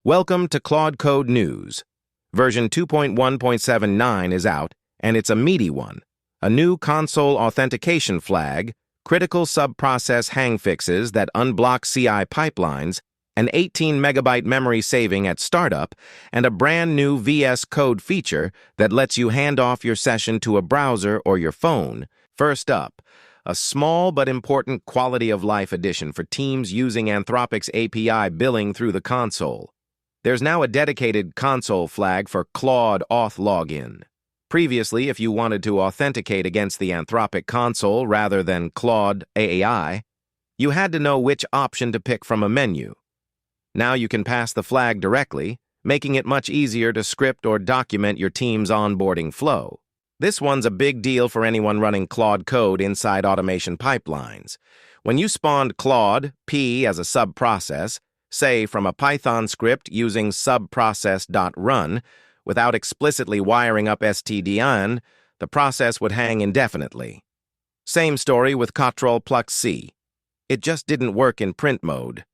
Welcome to Claude Code News. Version 2.1.79 is out, and it's a meaty one. A new console authentication flag, critical subprocess hang fixes that unblock CI pipelines, an 18-megabyte memory saving at startup, and a brand new VSCode feature that lets you hand off your session to a browser or your phone. First up, a small but important quality-of-life addition for teams using Anthropic's API billing through the console. There's now a dedicated console flag for Claude Auth login. Previously, if you wanted to authenticate against the Anthropic Console rather than claude.ai, you had to know which option to pick from a menu. Now you can pass the flag directly, making it much easier to script or document your team's onboarding flow. This one's a big deal for anyone running Claude Code inside automation pipelines. When you spawned Claude P as a subprocess, say from a Python script using subprocess.run, without explicitly wiring up stdin, the process would hang indefinitely. Same story with Ctrl+C. It just didn't work in print mode.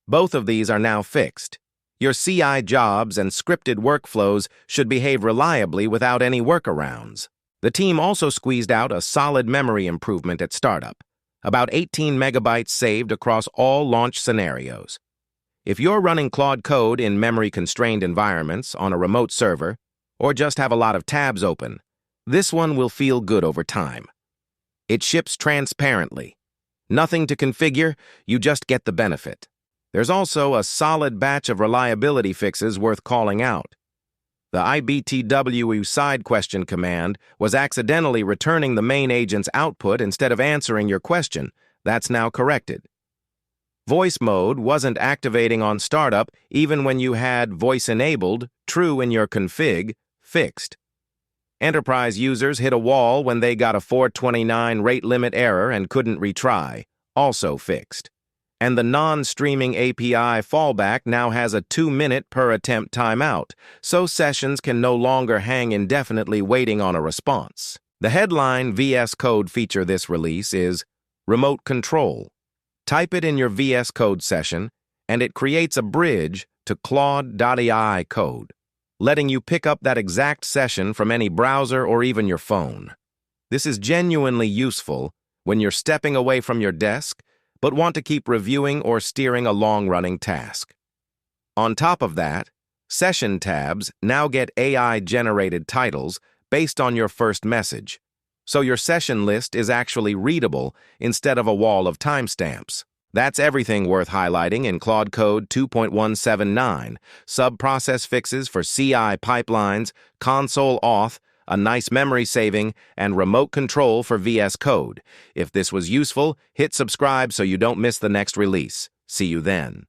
Both of these are now fixed. Your CI jobs and scripted workflows should behave reliably without any workarounds. The team also squeezed out a solid memory improvement at startup, about 18 megabytes saved across all launch scenarios. If you're running Claude Code in memory-constrained environments on a remote server, or just have a lot of tabs open, this one will feel good over time. It ships transparently. Nothing to configure, you just get the benefit. There's also a solid batch of reliability fixes worth calling out. The IBTW side question command was accidentally returning the main agent's output instead of answering your question. That's now corrected. Voice mode wasn't activating on startup even when you had voice enabled, true in your config, fixed. Enterprise users hit a wall when they got a 429 rate limit error and couldn't retry, also fixed. And the non-streaming API fallback now has a 2-minute per attempt timeout, so sessions can no longer hang indefinitely waiting on a response. The headline VSCode feature this release is Remote Control. Type it in your VSCode session, and it creates a bridge to claude.ai code, letting you pick up that exact session from any browser or even your phone. This is genuinely useful when you're stepping away from your desk but want to keep reviewing or steering a long-running task. On top of that, session tabs now get AI-generated titles based on your first message, so your session list is actually readable instead of a wall of timestamps. That's everything worth highlighting in Claude Code 2.179, subprocess fixes for CI pipelines, console auth, a nice memory saving, and remote control for VSCode. If this was useful, hit subscribe so you don't miss the next release. See you then.